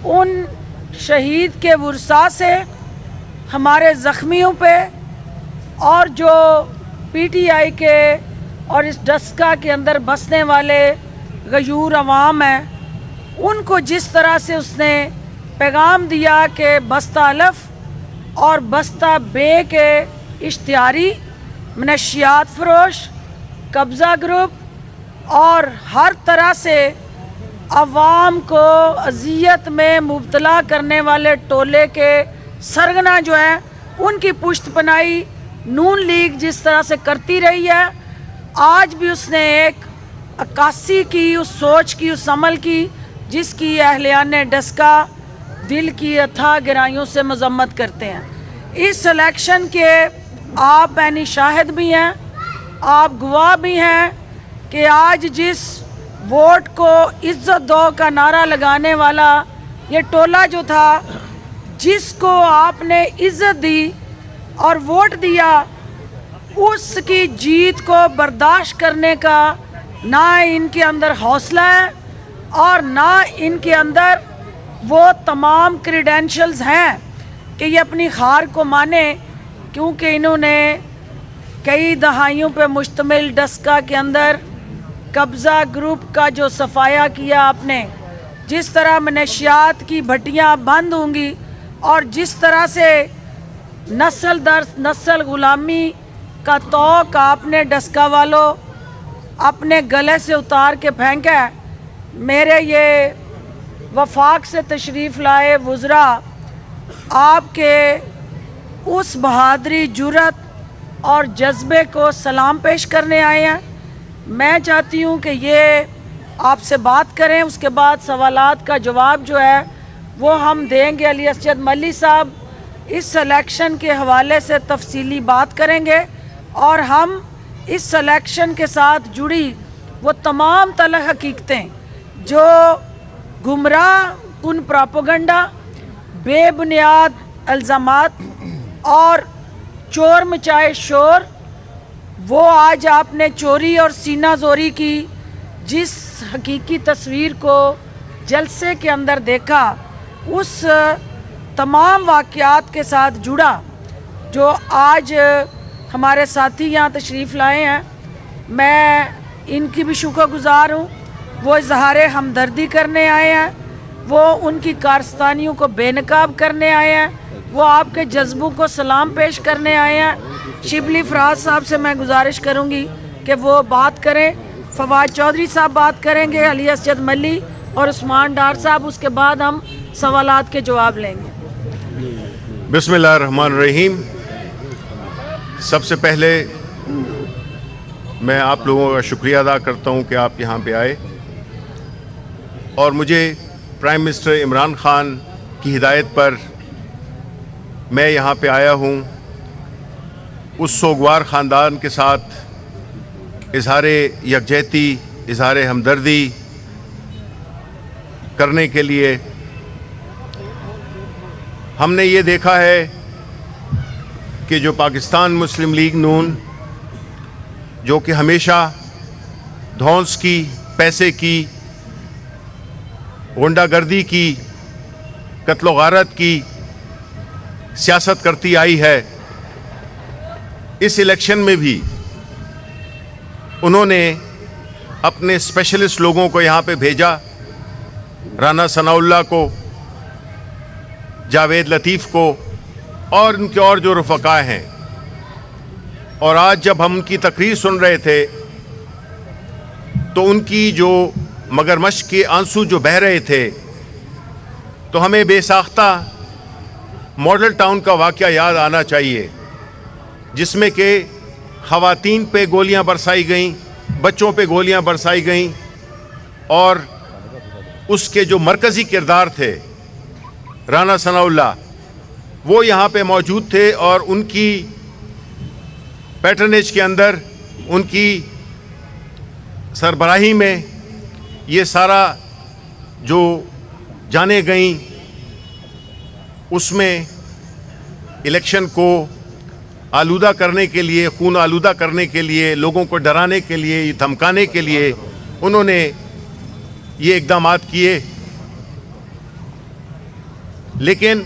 ان شہید کے ورثاء سے ہمارے زخمیوں پہ اور جو پی ٹی آئی کے اور اس ڈسکا کے اندر بسنے والے غیور عوام ہیں ان کو جس طرح سے اس نے پیغام دیا کہ بستہ الف اور بستہ بے کے اشتہاری منشیات فروش قبضہ گروپ اور ہر طرح سے عوام کو اذیت میں مبتلا کرنے والے ٹولے کے سرغنہ جو ہیں ان کی پشت پناہی نون لیگ جس طرح سے کرتی رہی ہے، آج بھی اس نے ایک عکاسی کی، اس سوچ کی، اس عمل کی جس کی اہلیان ڈسکا دل کی اتھاہ گہرائیوں سے مذمت کرتے ہیں۔ اس الیکشن کے آپ عینی شاہد بھی ہیں، آپ گواہ بھی ہیں کہ آج جس ووٹ کو عزت دو کا نعرہ لگانے والا یہ ٹولہ جو تھا، جس کو آپ نے عزت دی اور ووٹ دیا، اس کی جیت کو برداشت کرنے کا نہ ان کے اندر حوصلہ ہے اور نہ ان کے اندر وہ تمام کریڈینشلز ہیں کہ یہ اپنی ہار کو مانے، کیونکہ انہوں نے کئی دہائیوں پہ مشتمل ڈسکا کے اندر قبضہ گروپ کا جو صفایا کیا آپ نے، جس طرح منشیات کی بھٹیاں بند ہوں گی اور جس طرح سے نسل در نسل غلامی کا توق آپ نے ڈسکا والوں اپنے گلے سے اتار کے پھینکا ہے، میرے یہ وفاق سے تشریف لائے وزراء آپ کے اس بہادری، جرأت اور جذبے کو سلام پیش کرنے آئے ہیں۔ میں چاہتی ہوں کہ یہ آپ سے بات کریں، اس کے بعد سوالات کا جواب جو ہے وہ ہم دیں گے۔ علی اسجد ملی صاحب اس الیکشن کے حوالے سے تفصیلی بات کریں گے اور ہم اس الیکشن کے ساتھ جڑی وہ تمام تلخ حقیقتیں جو گمراہ کن پراپوگنڈا، بے بنیاد الزامات اور چور مچائے شور، وہ آج آپ نے چوری اور سینہ زوری کی جس حقیقی تصویر کو جلسے کے اندر دیکھا، اس تمام واقعات کے ساتھ جڑا جو آج ہمارے ساتھی یہاں تشریف لائے ہیں، میں ان کی بھی شکر گزار ہوں۔ وہ اظہار ہمدردی کرنے آئے ہیں، وہ ان کی کارستانیوں کو بے نقاب کرنے آئے ہیں، وہ آپ کے جذبوں کو سلام پیش کرنے آئے ہیں۔ شبلی فراز صاحب سے میں گزارش کروں گی کہ وہ بات کریں، فواد چودھری صاحب بات کریں گے، علی اسجد ملی اور عثمان ڈار صاحب، اس کے بعد ہم سوالات کے جواب لیں گے۔ بسم اللہ الرحمن الرحیم۔ سب سے پہلے میں آپ لوگوں کا شکریہ ادا کرتا ہوں کہ آپ یہاں پہ آئے اور مجھے پرائم منسٹر عمران خان کی ہدایت پر میں یہاں پہ آیا ہوں اس سوگوار خاندان کے ساتھ اظہار یکجہتی، اظہار ہمدردی کرنے کے لیے۔ ہم نے یہ دیکھا ہے کہ جو پاکستان مسلم لیگ نون، جو کہ ہمیشہ دھونس کی، پیسے کی، غنڈہ گردی کی، قتل و غارت کی سیاست کرتی آئی ہے، اس الیکشن میں بھی انہوں نے اپنے اسپیشلسٹ لوگوں کو یہاں پہ بھیجا، رانا ثناء اللہ کو، جاوید لطیف کو اور ان کے اور جو رفقا ہیں۔ اور آج جب ہم ان کی تقریر سن رہے تھے تو ان کی جو مگرمچھ کے آنسو جو بہہ رہے تھے، تو ہمیں بے ساختہ ماڈل ٹاؤن کا واقعہ یاد آنا چاہیے، جس میں کہ خواتین پہ گولیاں برسائی گئیں، بچوں پہ گولیاں برسائی گئیں، اور اس کے جو مرکزی کردار تھے رانا ثناء اللہ، وہ یہاں پہ موجود تھے اور ان کی پیٹرنیج کے اندر، ان کی سربراہی میں یہ سارا جو جانیں گئیں، اس میں الیکشن کو آلودہ کرنے کے لیے، خون آلودہ کرنے کے لیے، لوگوں کو ڈرانے کے لیے، دھمکانے کے لیے انہوں نے یہ اقدامات کیے۔ لیکن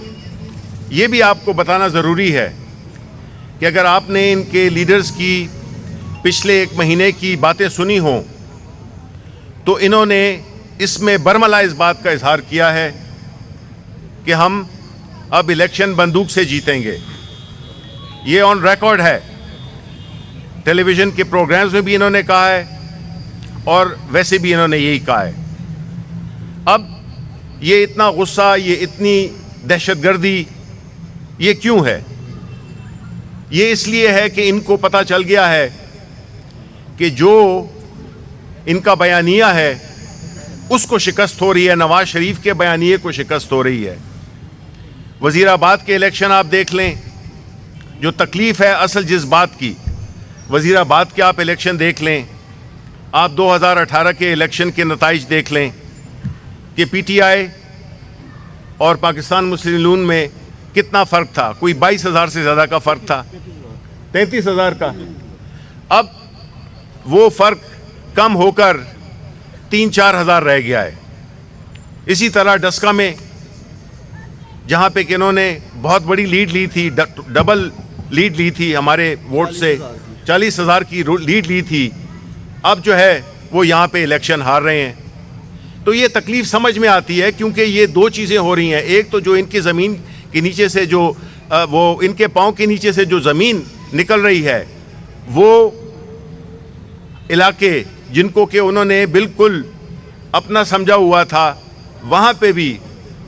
یہ بھی آپ کو بتانا ضروری ہے کہ اگر آپ نے ان کے لیڈرز کی پچھلے 1 مہینے کی باتیں سنی ہوں تو انہوں نے اس میں برملا اس بات کا اظہار کیا ہے کہ ہم اب الیکشن بندوق سے جیتیں گے. یہ آن ریکارڈ ہے, ٹیلی ویژن کے پروگرامز میں بھی انہوں نے کہا ہے اور ویسے بھی انہوں نے یہی کہا ہے. اب یہ اتنا غصہ, یہ اتنی دہشت گردی یہ کیوں ہے؟ یہ اس لیے ہے کہ ان کو پتہ چل گیا ہے کہ جو ان کا بیانیہ ہے اس کو شکست ہو رہی ہے, نواز شریف کے بیانیے کو شکست ہو رہی ہے. وزیر آباد کے الیکشن آپ دیکھ لیں, جو تکلیف ہے اصل جس بات کی, وزیر آباد کے آپ الیکشن دیکھ لیں, آپ 2018 کے الیکشن کے نتائج دیکھ لیں کہ پی ٹی آئی اور پاکستان مسلم یونین میں کتنا فرق تھا. کوئی 22,000 سے زیادہ کا فرق تھا, 33,000 کا. اب وہ فرق کم ہو کر 3-4 ہزار رہ گیا ہے. اسی طرح ڈسکا میں جہاں پہ کہ انہوں نے بہت بڑی لیڈ لی تھی, ڈبل لیڈ لی تھی ہمارے ووٹ سے, 40,000 کی لیڈ لی تھی, اب جو ہے وہ یہاں پہ الیکشن ہار رہے ہیں. تو یہ تکلیف سمجھ میں آتی ہے کیونکہ یہ 2 چیزیں ہو رہی ہیں. ایک تو جو ان کی زمین کے نیچے سے جو وہ ان کے پاؤں کے نیچے سے جو زمین نکل رہی ہے, وہ علاقے جن کو کہ انہوں نے بالکل اپنا سمجھا ہوا تھا, وہاں پہ بھی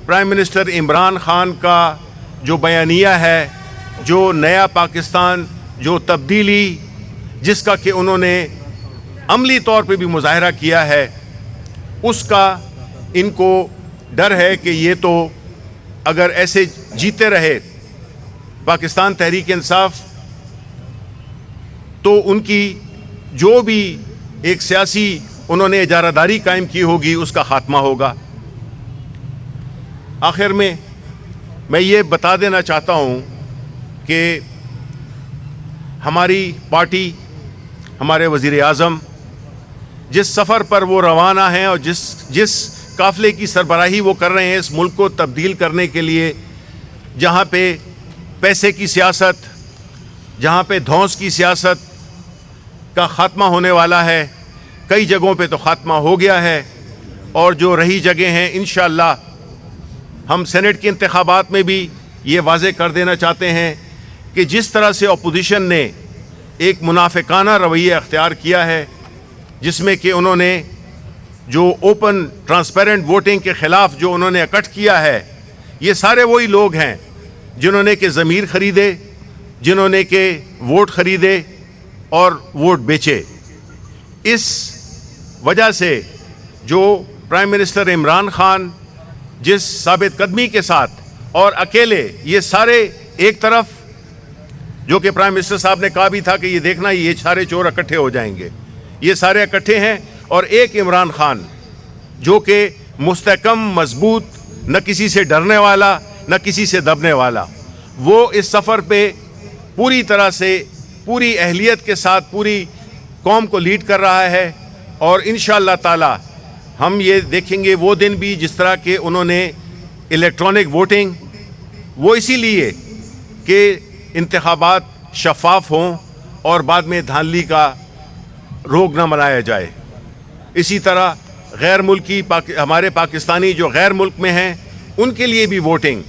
پرائم منسٹر عمران خان کا جو بیانیہ ہے, جو نیا پاکستان, جو تبدیلی جس کا کہ انہوں نے عملی طور پہ بھی مظاہرہ کیا ہے, اس کا ان کو ڈر ہے کہ یہ تو اگر ایسے جیتے رہے پاکستان تحریک انصاف تو ان کی جو بھی ایک سیاسی انہوں نے اجارہ داری قائم کی ہوگی اس کا خاتمہ ہوگا. آخر میں میں یہ بتا دینا چاہتا ہوں کہ ہماری پارٹی, ہمارے وزیر اعظم جس سفر پر وہ روانہ ہیں اور جس قافلے کی سربراہی وہ کر رہے ہیں اس ملک کو تبدیل کرنے کے لیے, جہاں پہ پیسے کی سیاست, جہاں پہ دھونس کی سیاست کا خاتمہ ہونے والا ہے, کئی جگہوں پہ تو خاتمہ ہو گیا ہے, اور جو رہی جگہ ہیں انشاءاللہ ہم سینٹ کے انتخابات میں بھی یہ واضح کر دینا چاہتے ہیں کہ جس طرح سے اپوزیشن نے ایک منافقانہ رویہ اختیار کیا ہے, جس میں کہ انہوں نے جو اوپن ٹرانسپیرنٹ ووٹنگ کے خلاف جو انہوں نے اکٹھ کیا ہے, یہ سارے وہی لوگ ہیں جنہوں نے کہ ضمیر خریدے, جنہوں نے کہ ووٹ خریدے اور ووٹ بیچے. اس وجہ سے جو پرائم منسٹر عمران خان جس ثابت قدمی کے ساتھ اور اکیلے, یہ سارے ایک طرف جو کہ پرائم منسٹر صاحب نے کہا بھی تھا کہ یہ دیکھنا یہ سارے چور اکٹھے ہو جائیں گے, یہ سارے اکٹھے ہیں, اور ایک عمران خان جو کہ مستحکم, مضبوط, نہ کسی سے ڈرنے والا نہ کسی سے دبنے والا, وہ اس سفر پہ پوری طرح سے پوری اہلیت کے ساتھ پوری قوم کو لیڈ کر رہا ہے. اور انشاءاللہ تعالی ہم یہ دیکھیں گے وہ دن بھی جس طرح کہ انہوں نے الیکٹرانک ووٹنگ, وہ اسی لیے کہ انتخابات شفاف ہوں اور بعد میں دھاندلی کا روگ نہ منایا جائے. اسی طرح غیر ملکی ہمارے پاکستانی جو غیر ملک میں ہیں ان کے لیے بھی ووٹنگ,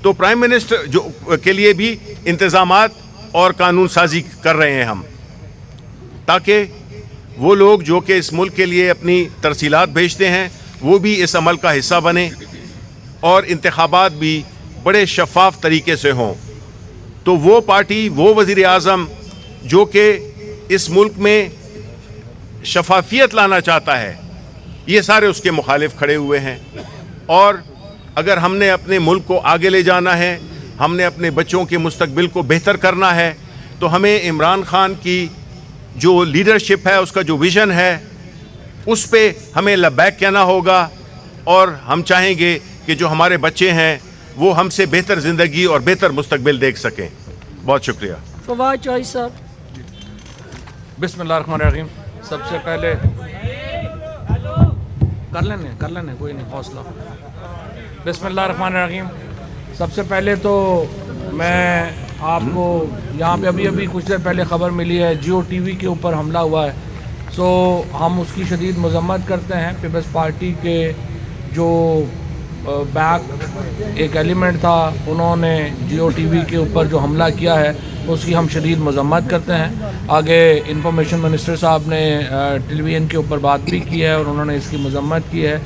تو پرائم منسٹر جو کے لیے بھی انتظامات اور قانون سازی کر رہے ہیں ہم, تاکہ وہ لوگ جو کہ اس ملک کے لیے اپنی ترسیلات بھیجتے ہیں وہ بھی اس عمل کا حصہ بنیں اور انتخابات بھی بڑے شفاف طریقے سے ہوں. تو وہ پارٹی, وہ وزیر اعظم جو کہ اس ملک میں شفافیت لانا چاہتا ہے, یہ سارے اس کے مخالف کھڑے ہوئے ہیں. اور اگر ہم نے اپنے ملک کو آگے لے جانا ہے, ہم نے اپنے بچوں کے مستقبل کو بہتر کرنا ہے, تو ہمیں عمران خان کی جو لیڈرشپ ہے, اس کا جو ویژن ہے, اس پہ ہمیں لبیک کہنا ہوگا. اور ہم چاہیں گے کہ جو ہمارے بچے ہیں وہ ہم سے بہتر زندگی اور بہتر مستقبل دیکھ سکیں. بہت شکریہ. فواد چوہی صاحب. بسم اللہ الرحمن الرحیم. سب سے پہلے کر لینے کوئی نہیں, حوصلہ. بسم اللہ الرحمن الرحیم. سب سے پہلے تو میں آپ کو یہاں پہ ابھی کچھ دیر پہلے خبر ملی ہے جیو ٹی وی کے اوپر حملہ ہوا ہے. سو ہم اس کی شدید مذمت کرتے ہیں. پیپلز پارٹی کے جو بیک ایک ایلیمنٹ تھا انہوں نے جیو ٹی وی کے اوپر جو حملہ کیا ہے اس کی ہم شدید مذمت کرتے ہیں. آگے انفارمیشن منسٹر صاحب نے ٹیلی ویژن کے اوپر بات بھی کی ہے اور انہوں نے اس کی مذمت کی ہے.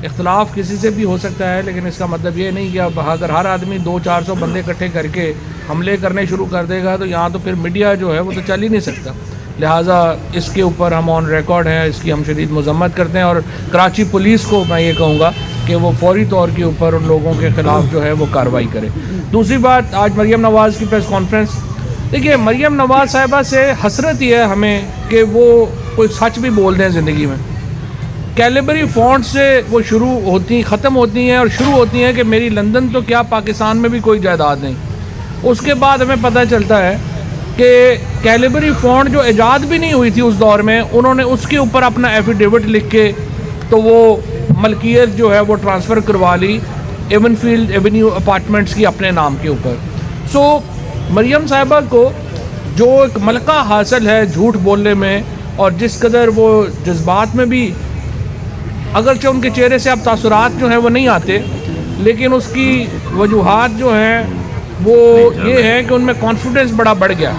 اختلاف کسی سے بھی ہو سکتا ہے لیکن اس کا مطلب یہ نہیں کہ اب اگر ہر آدمی 200-400 بندے اکٹھے کر کے حملے کرنے شروع کر دے گا تو یہاں تو پھر میڈیا جو ہے وہ تو چل ہی نہیں سکتا. لہٰذا اس کے اوپر ہم آن ریکارڈ ہیں, اس کی ہم شدید مذمت کرتے ہیں اور کراچی پولیس کو میں یہ کہوں گا کہ وہ فوری طور کے اوپر ان لوگوں کے خلاف جو ہے وہ کارروائی کرے. دوسری بات, آج مریم نواز کی پریس کانفرنس, دیکھیے مریم نواز صاحبہ سے حسرت یہ ہے ہمیں کہ وہ کوئی سچ بھی بول دیں زندگی میں. کیلیبری فونٹ سے وہ ختم ہوتی ہیں اور شروع ہوتی ہیں کہ میری لندن تو کیا پاکستان میں بھی کوئی جائیداد نہیں. اس کے بعد ہمیں پتہ چلتا ہے کہ کیلیبری فونٹ جو ایجاد بھی نہیں ہوئی تھی اس دور میں, انہوں نے اس کے اوپر اپنا ایفیڈیوٹ لکھ کے تو وہ ملکیت جو ہے وہ ٹرانسفر کروا لی ایون فیلڈ ایونیو اپارٹمنٹس کی اپنے نام کے اوپر. سو مریم صاحبہ کو جو ایک ملکہ حاصل ہے جھوٹ بولنے میں اور جس قدر وہ جذبات میں بھی, اگرچہ ان کے چہرے سے اب تاثرات جو ہیں وہ نہیں آتے لیکن اس کی وجوہات جو ہیں وہ یہ ہے کہ ان میں کانفیڈنس بڑا بڑھ گیا.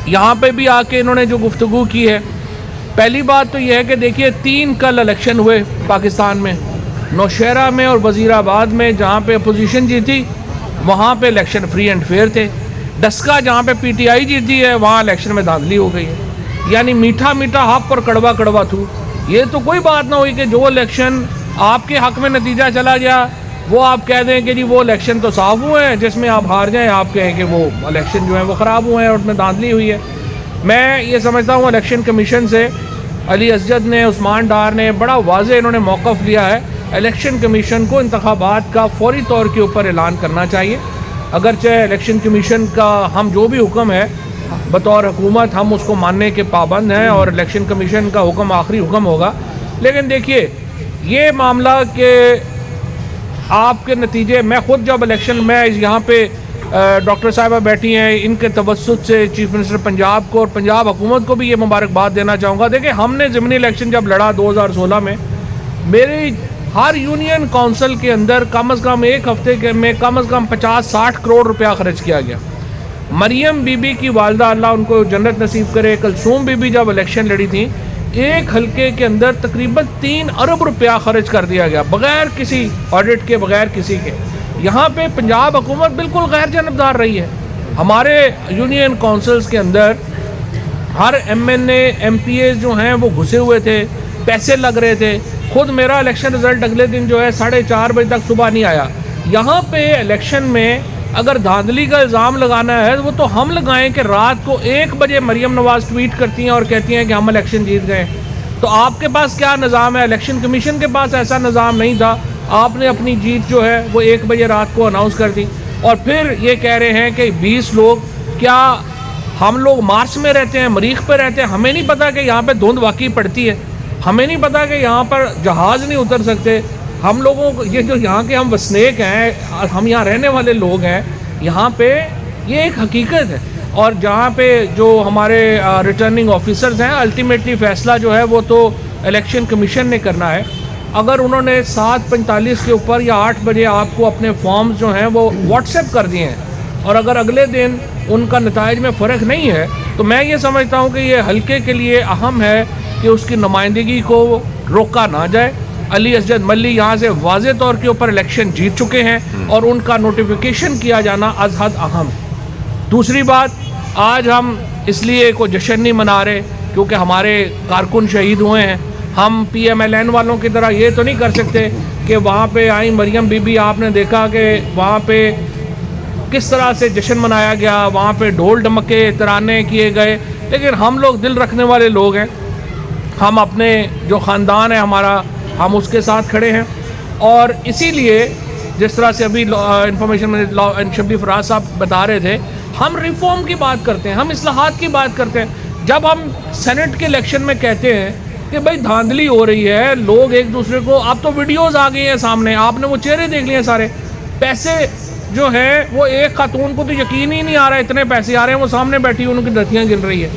یہاں پہ بھی آ کے انہوں نے جو گفتگو کی ہے, پہلی بات تو یہ ہے کہ دیکھیے 3 کل الیکشن ہوئے پاکستان میں, نوشہرہ میں اور وزیر آباد میں. جہاں پہ اپوزیشن جیتی وہاں پہ الیکشن فری اینڈ فیئر تھے. ڈسکا جہاں پہ پی ٹی آئی جیتی ہے وہاں الیکشن میں دھاندلی ہو گئی ہے. یعنی میٹھا میٹھا حق اور کڑوا کڑوا تھو. یہ تو کوئی بات نہ ہوئی کہ جو الیکشن آپ کے حق میں نتیجہ چلا گیا وہ آپ کہہ دیں کہ جی وہ الیکشن تو صاف ہوئے ہیں, جس میں آپ ہار جائیں آپ کہیں کہ وہ الیکشن جو ہیں وہ خراب ہوئے ہیں اور اس میں دھاندلی ہوئی ہے. میں یہ سمجھتا ہوں الیکشن کمیشن سے علی اسجد نے, عثمان ڈار نے بڑا واضح انہوں نے موقف لیا ہے. الیکشن کمیشن کو انتخابات کا فوری طور کے اوپر اعلان کرنا چاہیے. اگرچہ الیکشن کمیشن کا ہم جو بھی حکم ہے بطور حکومت ہم اس کو ماننے کے پابند ہیں اور الیکشن کمیشن کا حکم آخری حکم ہوگا, لیکن دیکھیے یہ معاملہ کہ آپ کے نتیجے, میں خود جب الیکشن میں یہاں پہ ڈاکٹر صاحبہ بیٹھی ہیں, ان کے توسط سے چیف منسٹر پنجاب کو اور پنجاب حکومت کو بھی یہ مبارکباد دینا چاہوں گا. دیکھیں ہم نے ضمنی الیکشن جب لڑا 2016 میں, میری ہر یونین کونسل کے اندر کم از کم ایک ہفتے کے میں کم از کم 50-60 کروڑ روپیہ خرچ کیا گیا. مریم بی بی کی والدہ اللہ ان کو جنت نصیب کرے, کلثوم بی بی جب الیکشن لڑی تھی ایک حلقے کے اندر تقریباً 3 ارب روپیہ خرچ کر دیا گیا بغیر کسی آڈٹ کے, بغیر کسی کے. یہاں پہ پنجاب حکومت بالکل غیر جانبدار رہی ہے. ہمارے یونین کونسلز کے اندر ہر M N A M P A جو ہیں وہ گھسے ہوئے تھے, پیسے لگ رہے تھے. خود میرا الیکشن رزلٹ اگلے دن جو ہے 4:30 بجے تک صبح نہیں آیا. یہاں پہ الیکشن میں اگر دھاندلی کا الزام لگانا ہے وہ تو ہم لگائیں کہ رات کو 1 بجے مریم نواز ٹویٹ کرتی ہیں اور کہتی ہیں کہ ہم الیکشن جیت گئے. تو آپ کے پاس کیا نظام ہے؟ الیکشن کمیشن کے پاس ایسا نظام نہیں تھا. آپ نے اپنی جیت جو ہے وہ 1 بجے رات کو اناؤنس کر دی اور پھر یہ کہہ رہے ہیں کہ 20 لوگ, کیا ہم لوگ مارچ میں رہتے ہیں, مریخ پہ رہتے ہیں؟ ہمیں نہیں پتا کہ یہاں پہ دھند واقعی پڑتی ہے, ہمیں نہیں پتا کہ یہاں پر جہاز نہیں اتر سکتے. ہم لوگوں کو یہ جو یہاں کے ہم وسنیک ہیں, ہم یہاں رہنے والے لوگ ہیں, یہاں پہ یہ ایک حقیقت ہے. اور جہاں پہ جو ہمارے ریٹرننگ آفیسرز ہیں الٹیمیٹلی فیصلہ جو ہے وہ تو الیکشن کمیشن نے کرنا ہے. اگر انہوں نے 7:45 کے اوپر یا 8 بجے آپ کو اپنے فارمز جو ہیں وہ واٹس ایپ کر دیے ہیں اور اگر اگلے دن ان کا نتائج میں فرق نہیں ہے تو میں یہ سمجھتا ہوں کہ یہ حلقے کے لیے اہم ہے کہ اس کی نمائندگی کو روکا نہ جائے. علی اسجد ملی یہاں سے واضح طور کے اوپر الیکشن جیت چکے ہیں اور ان کا نوٹیفیکیشن کیا جانا از حد اہم. دوسری بات, آج ہم اس لیے کوئی جشن نہیں منا رہے کیونکہ ہمارے کارکن شہید ہوئے ہیں. ہم پی ایم ایل این والوں کی طرح یہ تو نہیں کر سکتے کہ وہاں پہ آئیں مریم بی بی, آپ نے دیکھا کہ وہاں پہ کس طرح سے جشن منایا گیا, وہاں پہ ڈھول ڈمکے ترانے کیے گئے. لیکن ہم لوگ دل رکھنے والے لوگ ہیں, ہم اپنے جو خاندان ہے ہمارا, ہم اس کے ساتھ کھڑے ہیں. اور اسی لیے جس طرح سے ابھی انفارمیشن میں شبلی فراز صاحب بتا رہے تھے, ہم ریفارم کی بات کرتے ہیں, ہم اصلاحات کی بات کرتے ہیں. جب ہم سینٹ کے الیکشن میں کہتے ہیں کہ بھائی دھاندلی ہو رہی ہے, لوگ ایک دوسرے کو, اب تو ویڈیوز آ گئی ہیں سامنے, آپ نے وہ چہرے دیکھ لیے سارے, پیسے جو ہے وہ ایک خاتون کو تو یقین ہی نہیں آ رہا اتنے پیسے آ رہے ہیں, وہ سامنے بیٹھی ان کی دھرتیاں گن رہی ہے.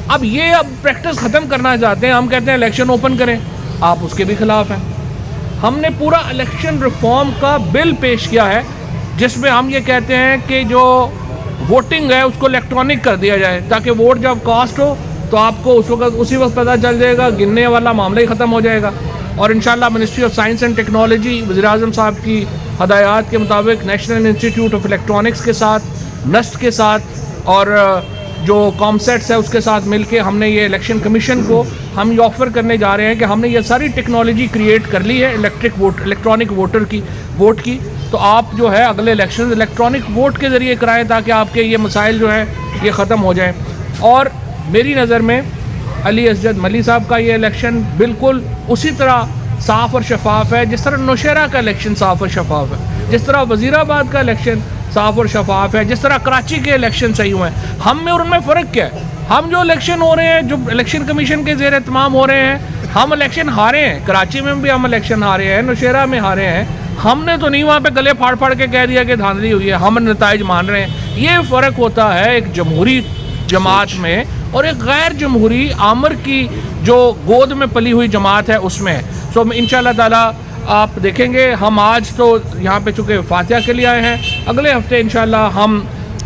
اب پریکٹس ختم کرنا چاہتے ہیں, ہم کہتے ہیں الیکشن اوپن کریں, آپ اس کے بھی خلاف ہیں. ہم نے پورا الیکشن ریفارم کا بل پیش کیا ہے جس میں ہم یہ کہتے ہیں کہ جو ووٹنگ ہے اس کو الیکٹرانک کر دیا جائے, تاکہ ووٹ جب کاسٹ ہو تو آپ کو اسی وقت پتہ چل جائے گا, گننے والا معاملہ ہی ختم ہو جائے گا. اور انشاءاللہ ministry of science and technology وزیر اعظم صاحب کی ہدایات کے مطابق نیشنل انسٹیٹیوٹ آف الیکٹرانکس کے ساتھ, نسٹ کے ساتھ اور جو کامسیٹس ہے اس کے ساتھ مل کے ہم نے یہ الیکشن کمیشن کو ہم یہ آفر کرنے جا رہے ہیں کہ ہم نے یہ ساری ٹیکنالوجی کریٹ کر لی ہے الیکٹرانک ووٹ کی. تو آپ جو ہے اگلے الیکشن الیکٹرانک ووٹ کے ذریعے کرائیں تاکہ آپ کے یہ مسائل جو ہیں یہ ختم ہو جائیں. اور میری نظر میں علی اسجد ملی صاحب کا یہ الیکشن بالکل اسی طرح صاف اور شفاف ہے جس طرح نوشہرہ کا الیکشن صاف اور شفاف ہے, جس طرح وزیر آباد کا الیکشن صاف اور شفاف ہے, جس طرح کراچی کے الیکشن صحیح ہوئے ہیں. ہم میں اور ان میں فرق کیا ہے؟ ہم جو الیکشن ہو رہے ہیں, جو الیکشن کمیشن کے زیر اہتمام ہو رہے ہیں, ہم الیکشن ہارے ہیں. کراچی میں بھی ہم الیکشن ہارے ہیں, نوشہرہ میں ہارے ہیں. ہم نے تو نہیں وہاں پہ گلے پھاڑ پھاڑ کے کہہ دیا کہ دھاندلی ہوئی ہے, ہم نتائج مان رہے ہیں. یہ فرق ہوتا ہے ایک جمہوری جماعت میں اور ایک غیر جمہوری آمر کی جو گود میں پلی ہوئی جماعت ہے اس میں. سو انشاءاللہ تعالیٰ آپ دیکھیں گے, ہم آج تو یہاں پہ چونکہ فاتحہ کے لیے آئے ہیں, اگلے ہفتے انشاءاللہ ہم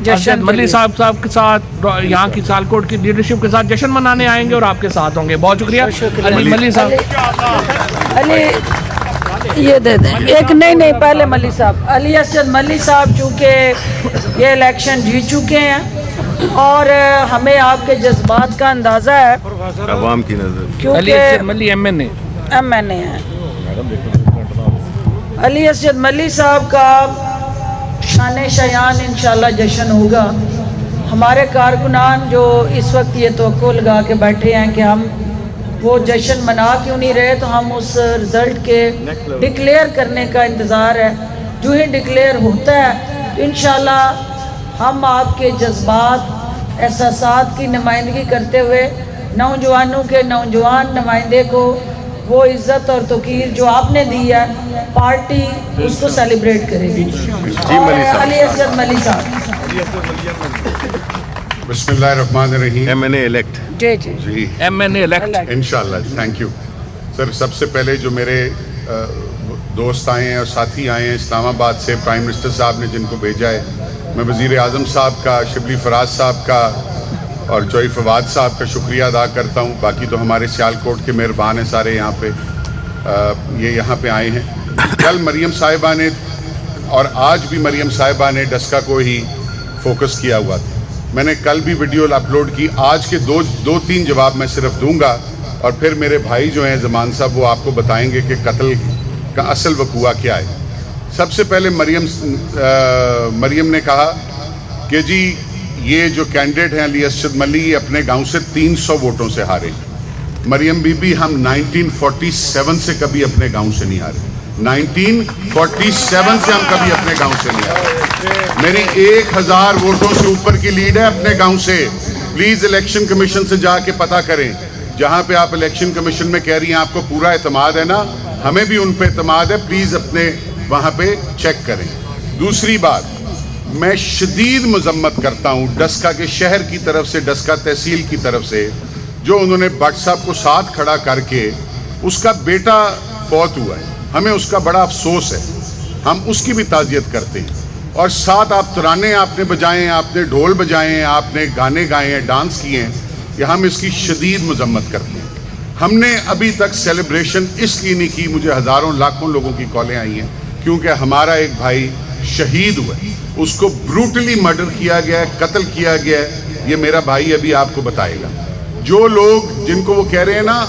جشن ملی صاحب کے ساتھ یہاں کی سیالکوٹ کی لیڈرشپ کے ساتھ جشن منانے آئیں گے اور آپ کے ساتھ ہوں گے. بہت شکریہ علی ملی صاحب. علی یہ دے دیں ایک, نہیں پہلے ملی صاحب, علی اسجد ملی صاحب چونکہ یہ الیکشن جیت چکے ہیں اور ہمیں آپ کے جذبات کا اندازہ ہے عوام کی نظر. علی اسجد ملی ایم این اے ہیں. علی اسجد ملی صاحب کا شان شایان انشاءاللہ جشن ہوگا. ہمارے کارکنان جو اس وقت یہ توقع لگا کے بیٹھے ہیں کہ ہم وہ جشن منا کیوں نہیں رہے, تو ہم اس رزلٹ کے ڈکلیئر کرنے کا انتظار ہے. جو ہی ڈکلیئر ہوتا ہے تو انشاءاللہ ہم آپ کے جذبات احساسات کی نمائندگی کرتے ہوئے نوجوانوں کے نوجوان نمائندے کو وہ عزت اور توقیر جو آپ نے دی ہے پارٹی اس کو سیلیبریٹ کرے گی. علی اسجد ملی صاحب. بسم اللہ الرحمن الرحیم. M N A elect. جی ایم این اے الیکٹ انشاءاللہ. Thank you sir. سب سے پہلے جو میرے دوست آئے ہیں اور ساتھی آئے ہیں اسلام آباد سے, پرائم منسٹر صاحب نے جن کو بھیجا ہے, میں وزیر اعظم صاحب کا, شبلی فراز صاحب کا اور جوئی فواد صاحب کا شکریہ ادا کرتا ہوں. باقی تو ہمارے سیالکوٹ کے مہربان ہیں سارے یہاں پہ, یہ یہاں پہ آئے ہیں. کل مریم صاحبہ نے اور آج بھی مریم صاحبہ نے ڈسکا کو ہی فوکس کیا ہوا تھا. میں نے کل بھی ویڈیو اپلوڈ کی. آج کے دو تین جواب میں صرف دوں گا اور پھر میرے بھائی جو ہیں زمان صاحب وہ آپ کو بتائیں گے کہ قتل کا اصل وقوع کیا ہے. سب سے پہلے مریم نے کہا کہ جی یہ جو کینڈیڈیٹ ہیں علی اسجد ملی یہ اپنے گاؤں سے 300 ووٹوں سے ہارے. مریم بی بی ہم 1947 سے کبھی اپنے گاؤں سے نہیں ہارے. 1947 سے ہم کبھی اپنے گاؤں سے نہیں ہارے. میری 1000 ووٹوں سے اوپر کی لیڈ ہے اپنے گاؤں سے. پلیز الیکشن کمیشن سے جا کے پتہ کریں. جہاں پہ آپ الیکشن کمیشن میں کہہ رہی ہیں آپ کو پورا اعتماد ہے نا, ہمیں بھی ان پہ اعتماد ہے. پلیز اپنے وہاں پہ چیک کریں. دوسری بات, میں شدید مذمت کرتا ہوں ڈسکا کے شہر کی طرف سے, ڈسکا تحصیل کی طرف سے, جو انہوں نے بٹ صاحب کو ساتھ کھڑا کر کے, اس کا بیٹا فوت ہوا ہے, ہمیں اس کا بڑا افسوس ہے, ہم اس کی بھی تعزیت کرتے ہیں. اور ساتھ آپ ترانے آپ نے بجائے ہیں, آپ نے ڈھول بجائے ہیں, آپ نے گانے گائے ہیں, ڈانس کیے ہیں, کہ ہم اس کی شدید مذمت کرتے ہیں. ہم نے ابھی تک سیلیبریشن اس لیے نہیں کی, مجھے ہزاروں لاکھوں لوگوں کی کالیں آئی ہیں, کیونکہ ہمارا ایک بھائی شہید ہوا ہے, اس کو بروٹلی مرڈر کیا گیا ہے, قتل کیا گیا ہے. یہ میرا بھائی ابھی آپ کو بتائے گا. جو لوگ جن کو وہ کہہ رہے ہیں نا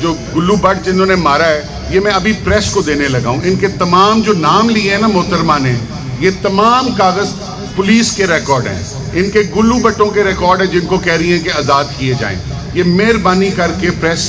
جو گلو بٹ جنہوں نے مارا ہے, یہ میں ابھی پریس کو دینے لگا ہوں. ان کے تمام جو نام لیے ہیں نا محترمہ نے, یہ تمام کاغذ پولیس کے ریکارڈ ہیں. ان کے گلو بٹوں کے ریکارڈ ہیں جن کو کہہ رہی ہیں کہ آزاد کیے جائیں. یہ مہربانی کر کے پریس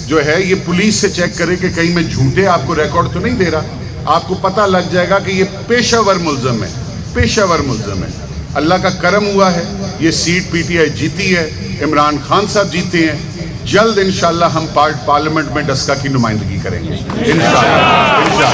جو ہے یہ پولیس سے چیک کرے کہ کہیں میں جھوٹے آپ کو ریکارڈ تو نہیں دے رہا. آپ کو پتہ لگ جائے گا کہ یہ پیشہ ور ملزم ہے, پیشہ ور ملزم ہے. اللہ کا کرم ہوا ہے, یہ سیٹ پی ٹی آئی جیتی ہے, عمران خان صاحب جیتے ہیں. جلد انشاءاللہ ہم پارلیمنٹ میں ڈسکا کی نمائندگی کریں گے انشاءاللہ.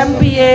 MPA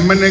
MNA,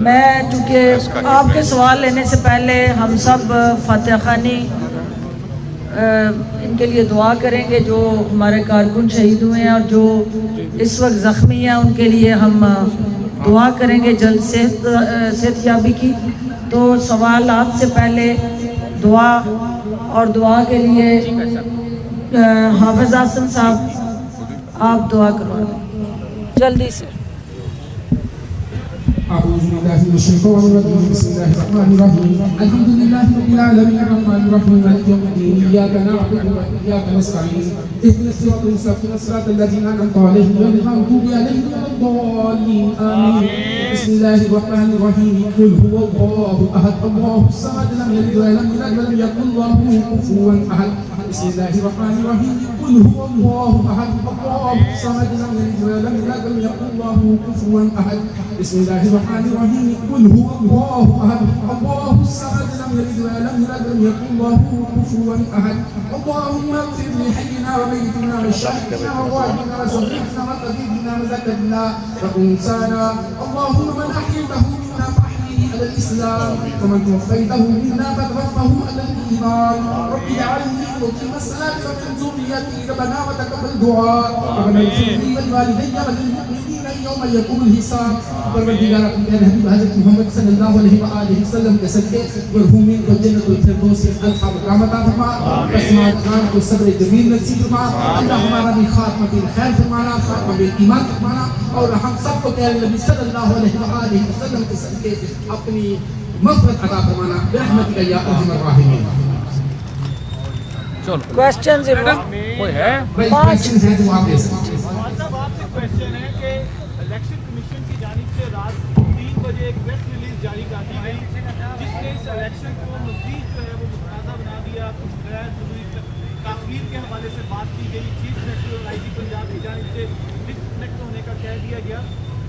میں چونکہ آپ کے سوال لینے سے پہلے ہم سب فاتحہ خوانی ان کے لیے دعا کریں گے جو ہمارے کارکن شہید ہوئے ہیں اور جو اس وقت زخمی ہیں، ان کے لیے ہم دعا کریں گے جلد صحت یابی کی. تو سوالات سے پہلے دعا، اور دعا کے لیے حافظ حسن صاحب آپ دعا کروا دیں جلدی سے. أعوذ بالله من الشيطان الرجيم بسم الله الرحمن الرحيم الحمد لله رب العالمين الرحمن الرحيم مالك يوم الدين إياك نعبد وإياك نستعين اهدنا الصراط المستقيم صراط الذين أنعمت عليهم غير المغضوب عليهم ولا الضالين آمين. بسم الله الرحمن الرحيم قل هو الله أحد الله الصمد لم يلد ولم يولد ولم يكن له كفوا أحد. بسم الله الرحمن الرحيم قل هو الله أحد الله الصمد لم يلد ولم يولد ولم يكن له كفوا أحد. بسم الله الرحمن الرحيم قل هو الله أحد الله الصمد لم يلد ولم يولد ولم يكن له كفوا أحد. اللهم اغفر لحينا وميتنا وشاهدنا وغائبنا وصغيرنا وكبيرنا وذكرنا وأنثانا. اللهم من أحييته منا فأحييه على الإسلام ومن توفيته منا فتوفه على الإيمان. رب اجعلني مقيم الصلاة ومن ذريتي ربنا وتقبل دعاء ربنا اغفر لي ولوالدي وللمؤمنين يوم يقوم الحساب. پروردگار اپنے حبیب حضرت محمد صلی اللہ علیہ وآلہ وسلم کے صدقے مرحومین کو جنت الفردوس سے الفا مقام عطا فرما. عثمان خان کو صبر جمیل نصیب فرما. اللہ ہمارا بھی خاتمہ بالخیر فرمانا، خاتمہ بالایمان فرمانا، اور ہم سب کو پیارے نبی صلی اللہ علیہ وآلہ وسلم کے صدقے اپنی مغفرت عطا فرمانا برحمتک یا ارحم الراحمین. کوسچنز کوئی ہے؟ کوسچنز ہیں جو آپ لے سکتے ہیں. صاحب آپ سے کویشچن ہے کہ الیکشن کمیشن کی جانب سے رات 3 بجے ایک پریس ریلیز جاری کر دی گئی جس نے اس الیکشن کو مزید جو ہے وہ متنازع بنا دیا. کچھ غیر ضروری تاخیر کے حوالے سے بات کی گئی. چیف سیکرٹری اور آئی جی پنجاب کی جانب سے ڈسکنیکٹ ہونے کا کہہ دیا گیا.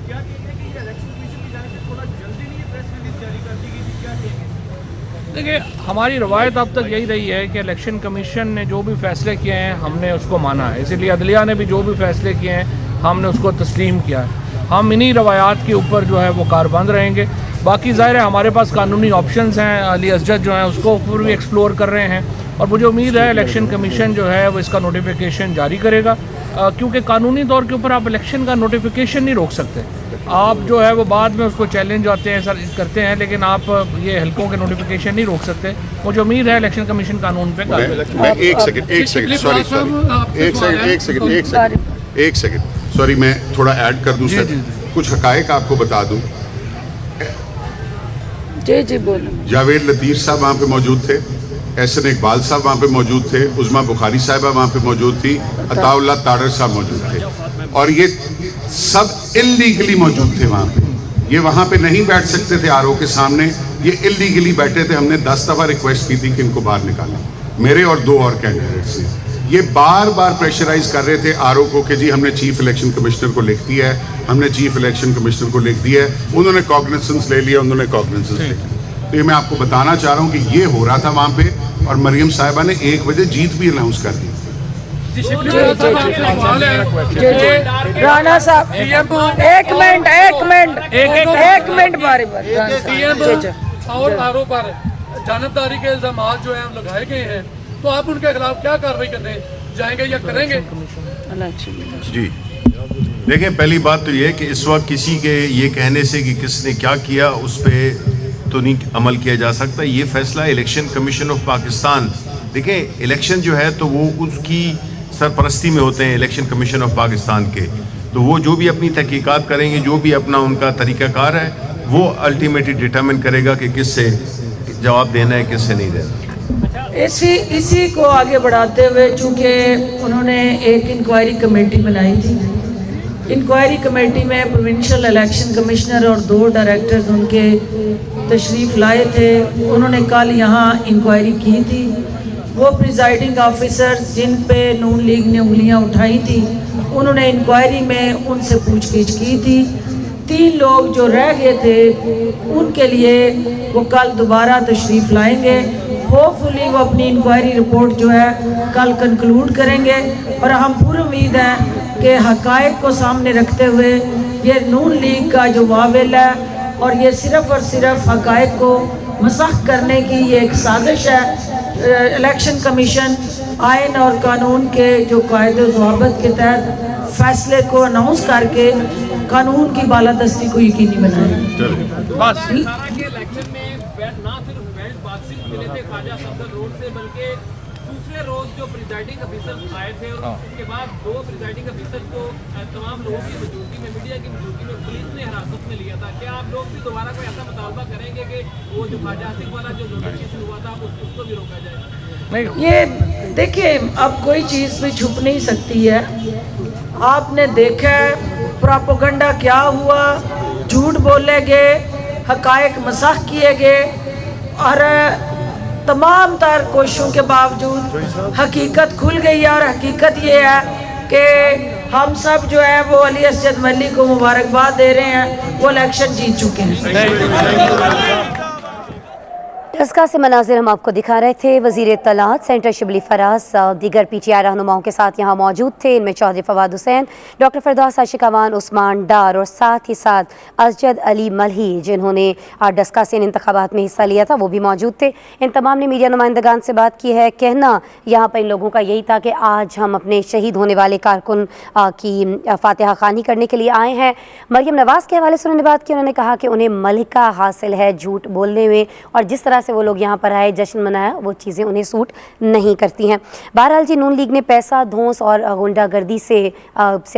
کیا کہتے ہیں کہ یہ الیکشن کمیشن کی جانب سے تھوڑا جلدی نہیں یہ پریس ریلیز جاری کر دی گئی؟ کیا کہیں گے؟ دیکھیے ہماری روایت اب تک یہی رہی ہے کہ الیکشن کمیشن نے جو بھی فیصلے کیے ہیں ہم نے اس کو مانا ہے. اسی لیے عدلیہ نے بھی جو بھی فیصلے کیے ہیں ہم نے اس کو تسلیم کیا ہے. ہم انہی روایات کے اوپر جو ہے وہ کاربند رہیں گے. باقی ظاہر ہے ہمارے پاس قانونی آپشنز ہیں. علی اسجد جو ہیں اس کو اوپر بھی ایکسپلور کر رہے ہیں اور مجھے امید ہے الیکشن کمیشن جو ہے وہ اس کا نوٹیفیکیشن جاری کرے گا، کیونکہ قانونی طور کے اوپر آپ الیکشن کا نوٹیفیکیشن نہیں روک سکتے. آپ جو ہے وہ بعد میں اس کو چیلنج آتے ہیں سر کرتے ہیں، لیکن آپ یہ حلقوں کے نوٹیفیکیشن نہیں روک سکتے. مجھے امید ہے الیکشن کمیشن قانون پہ ایک سیکنڈ سوری میں تھوڑا ایڈ کر دوں سر. کچھ حقائق آپ کو بتا دوں. جی بولیں. جاوید لطیف صاحب وہاں پہ موجود تھے، احسن اقبال صاحب وہاں پہ موجود تھے، عظمیٰ بخاری صاحبہ وہاں پہ موجود تھی، عطا اللہ تاڑر صاحب موجود تھے، اور یہ سب انلیگلی موجود تھے وہاں پہ. یہ وہاں پہ نہیں بیٹھ سکتے تھے آر او کے سامنے، یہ انلیگلی بیٹھے تھے. ہم نے 10 دفعہ ریکویسٹ کی تھی کہ ان کو باہر نکالیں، میرے اور 2 اور کینڈیڈیٹس نے. یہ بار بار پریشرائز کر رہے تھے آر او کو کہ جی ہم نے چیف الیکشن کمشنر کو لکھ دیا ہے، ہم نے چیف الیکشن کمشنر کو لکھ دیا ہے. انہوں نے کاگنیسنس لے لیا، انہوں نے کاگنیسنس لے لیا. تو یہ میں آپ کو بتانا چاہ رہا ہوں کہ یہ ہو رہا تھا وہاں پہ، اور مریم صاحبہ نے 1 بجے جیت بھی اناؤنس کر دی. رانا صاحب ایک منٹ باری اور آرو پر جانبداری کے الزامات جو ہیں لگائے گئے ہیں، تو آپ ان کے خلاف کیا کارروائی کرنے جائیں گے یا کریں گے؟ جی دیکھیں، پہلی بات تو یہ ہے کہ اس وقت کسی کے یہ کہنے سے کہ کس نے کیا کیا اس پہ تو نہیں عمل کیا جا سکتا. یہ فیصلہ الیکشن کمیشن آف پاکستان، دیکھیں الیکشن جو ہے تو وہ اس کی سرپرستی میں ہوتے ہیں الیکشن کمیشن آف پاکستان کے. تو وہ جو بھی اپنی تحقیقات کریں گے، جو بھی اپنا ان کا طریقہ کار ہے، وہ الٹیمیٹلی ڈٹرمن کرے گا کہ کس سے جواب دینا ہے، کس سے نہیں دینا. اسی کو آگے بڑھاتے ہوئے چونکہ انہوں نے ایک انکوائری کمیٹی بنائی تھی. انکوائری کمیٹی میں پروونشل الیکشن کمشنر اور 2 ڈائریکٹرز ان کے تشریف لائے تھے. انہوں نے کل یہاں انکوائری کی تھی. وہ پریزائڈنگ آفیسرز جن پہ نون لیگ نے انگلیاں اٹھائی تھی، انہوں نے انکوائری میں ان سے پوچھ گچھ کی تھی. 3 لوگ جو رہ گئے تھے ان کے لیے وہ کل دوبارہ تشریف لائیں گے. ہوپ فلی وہ اپنی انکوائری رپورٹ جو ہے کل کنکلوڈ کریں گے، اور ہم پوری امید ہے کہ حقائق کو سامنے رکھتے ہوئے یہ نون لیگ کا جو واویل ہے اور یہ صرف اور صرف حقائق کو مسخ کرنے کی یہ ایک سازش ہے۔ الیکشن کمیشن آئین اور قانون کے جو قاعدے و ضوابط کے تحت فیصلے کو اناؤنس کر کے قانون کی بالادستی کو یقینی بنائے۔ کے الیکشن میں نہ صرف بیلٹ باکسنگ ملے تھے خواجہ صفدر روڈ سے، بلکہ دوسرے روز جو پریزائڈنگ افیسر آئے تھے اور اس کے بعد 2 پریزائڈنگ افیسر کو تمام لوگوں کی موجودگی میں، میڈیا کی موجودگی میں پولیس نے حراست میں لیا تھا۔ کیا آپ لوگ بھی دوبارہ کوئی ایسا مطالبہ کریں گے کہ وہ جو خواجہ آصف والا جو نوٹیفیکیشن ہوا تھا اس کو بھی روکا جائے؟ یہ دیکھیں، اب کوئی چیز بھی چھپ نہیں سکتی ہے۔ آپ نے دیکھا ہے پراپوگنڈا کیا ہوا، جھوٹ بولے گئے، حقائق مسخ کیے گئے، اور تمام تر کوششوں کے باوجود حقیقت کھل گئی ہے، اور حقیقت یہ ہے کہ ہم سب جو ہے وہ علی اسجد ملی کو مبارکباد دے رہے ہیں، وہ الیکشن جیت چکے ہیں۔ ڈسکا سے مناظر ہم آپ کو دکھا رہے تھے۔ وزیر اطلاعات سینٹر شبلی فراز دیگر پی ٹی آئی رہنماؤں کے ساتھ یہاں موجود تھے۔ ان میں چودھری فواد حسین، ڈاکٹر فردوس عاشقوان، عثمان ڈار اور ساتھ ہی ساتھ اسجد علی ملہی جنہوں نے ڈسکا سے ان انتخابات میں حصہ لیا تھا، وہ بھی موجود تھے۔ ان تمام نے میڈیا نمائندگان سے بات کی ہے۔ کہنا یہاں پر ان لوگوں کا یہی تھا کہ آج ہم اپنے شہید ہونے والے کارکن کی فاتحہ خوانی کرنے کے لیے آئے ہیں۔ مریم نواز کے حوالے سے انہوں نے بات کی، انہوں نے کہا کہ انہیں ملکہ حاصل ہے جھوٹ بولنے میں، اور جس طرح سے وہ لوگ یہاں پر آئے جشن منایا وہ چیزیں انہیں سوٹ نہیں کرتی ہیں۔ بہرحال جی، نون لیگ نے پیسہ دھونس اور غنڈہ گردی سے سیاست